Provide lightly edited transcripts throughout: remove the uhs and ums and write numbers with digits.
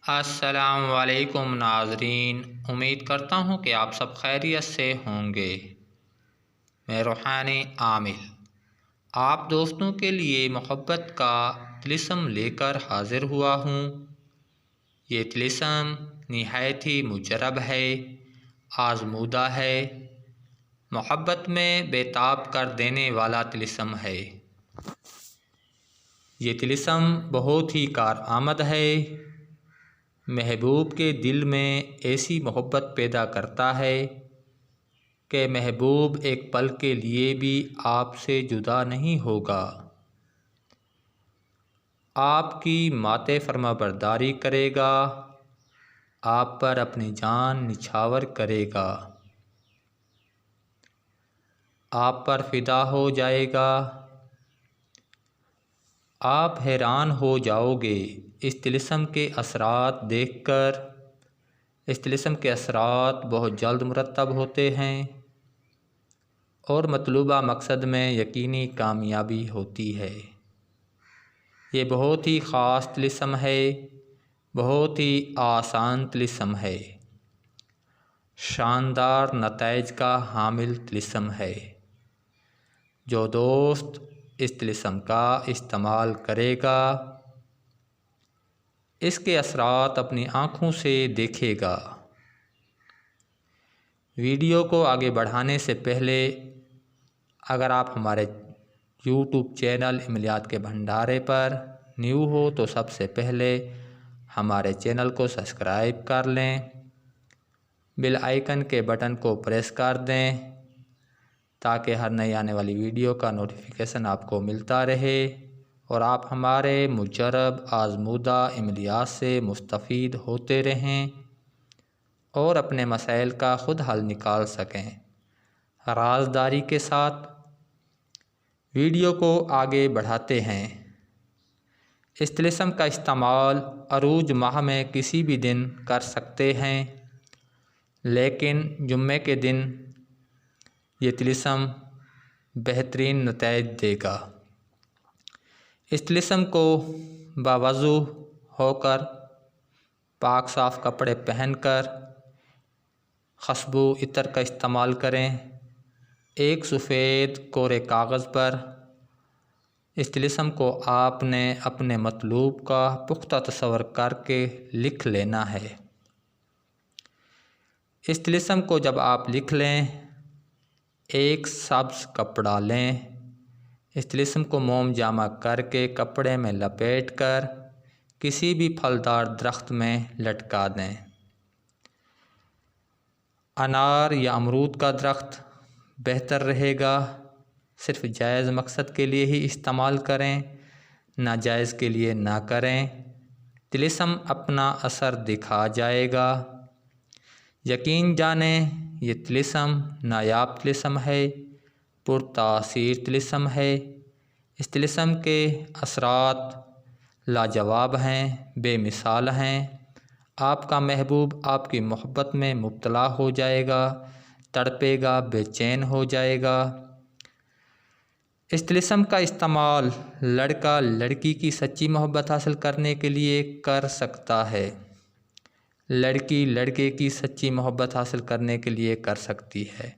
अस्सलाम वालेकुम नाज़रीन, उम्मीद करता हूँ कि आप सब खैरियत से होंगे। मैं रूहानी आमिल आप दोस्तों के लिए मोहब्बत का तिलिस्म लेकर हाज़िर हुआ हूँ। ये तिलिस्म निहायत ही मुजरब है, आज़मूदा है, मोहब्बत में बेताब कर देने वाला तिलिस्म है। ये तिलिस्म बहुत ही कारआमद है, महबूब के दिल में ऐसी मोहब्बत पैदा करता है कि महबूब एक पल के लिए भी आपसे जुदा नहीं होगा, आपकी माते फरमाबरदारी करेगा, आप पर अपनी जान निछावर करेगा, आप पर फ़िदा हो जाएगा। आप हैरान हो जाओगे इस तिलिस्म के असरात देखकर। इस तिलिस्म के असरात बहुत जल्द मुरतब होते हैं और मतलूबा मकसद में यकीनी कामयाबी होती है। ये बहुत ही ख़ास तिलिस्म है, बहुत ही आसान तिलिस्म है, शानदार नताइज का हामिल तिलिस्म है। जो दोस्त इस तिलिस्म का इस्तेमाल करेगा, इसके असरात अपनी आँखों से देखेगा। वीडियो को आगे बढ़ाने से पहले अगर आप हमारे यूट्यूब चैनल इमलियात के भंडारे पर न्यू हो तो सबसे पहले हमारे चैनल को सब्सक्राइब कर लें, बेल आइकन के बटन को प्रेस कर दें ताकि हर नई आने वाली वीडियो का नोटिफिकेशन आपको मिलता रहे और आप हमारे मुजरब आज़मूदा इमलियात से मुस्तफ़ीद होते रहें और अपने मसाइल का ख़ुद हल निकाल सकें। राज़दारी के साथ वीडियो को आगे बढ़ाते हैं। इस तिलिस्म का इस्तेमाल अरूज माह में किसी भी दिन कर सकते हैं, लेकिन जुम्मे के दिन ये तिलिस्म बेहतरीन नताइज देगा। इस तिलिस्म को बावज़ू होकर पाक साफ़ कपड़े पहनकर खुशबू इत्र का इस्तेमाल करें। एक सफ़ेद कोरे कागज़ पर इस तिलिस्म को आपने अपने मतलूब का पुख्ता तस्वर करके लिख लेना है। इस तिलिस्म को जब आप लिख लें, एक सब्ज़ कपड़ा लें, इस तिलिस्म को मोम जामा करके कपड़े में लपेट कर किसी भी फलदार दरख्त में लटका दें। अनार या अमरूद का दरख्त बेहतर रहेगा। सिर्फ़ जायज़ मकसद के लिए ही इस्तेमाल करें, नाजायज़ के लिए ना करें। तिलिस्म अपना असर दिखा जाएगा। यकीन जानें, ये तिलिस्म नायाब तिलिस्म है, पुरतासीर तिलिस्म है। इस तिलिस्म के असरात लाजवाब हैं, बेमिसाल हैं। आपका महबूब आपकी मोहब्बत में मुब्तला हो जाएगा, तड़पेगा, बेचैन हो जाएगा। इस तिलिस्म का इस्तेमाल लड़का लड़की की सच्ची मोहब्बत हासिल करने के लिए कर सकता है, लड़की लड़के की सच्ची मोहब्बत हासिल करने के लिए कर सकती है।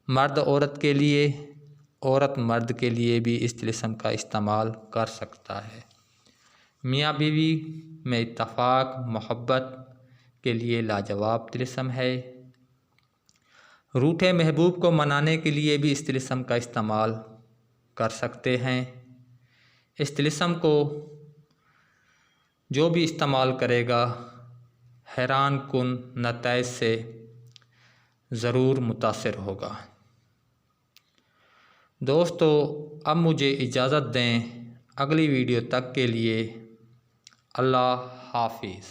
मर्द औरत के लिए, औरत मर्द के लिए भी इस तिलिस्म का इस्तेमाल कर सकता है। मियाँ बीवी में इत्तफ़ाक मोहब्बत के लिए लाजवाब तिलिस्म है। रूठे महबूब को मनाने के लिए भी इस तिलिस्म का इस्तेमाल कर सकते हैं। इस तिलिस्म को जो भी इस्तेमाल करेगा हैरान कुन नताइज से ज़रूर मुतासिर होगा। दोस्तों, अब मुझे इजाज़त दें। अगली वीडियो तक के लिए अल्लाह हाफिज़।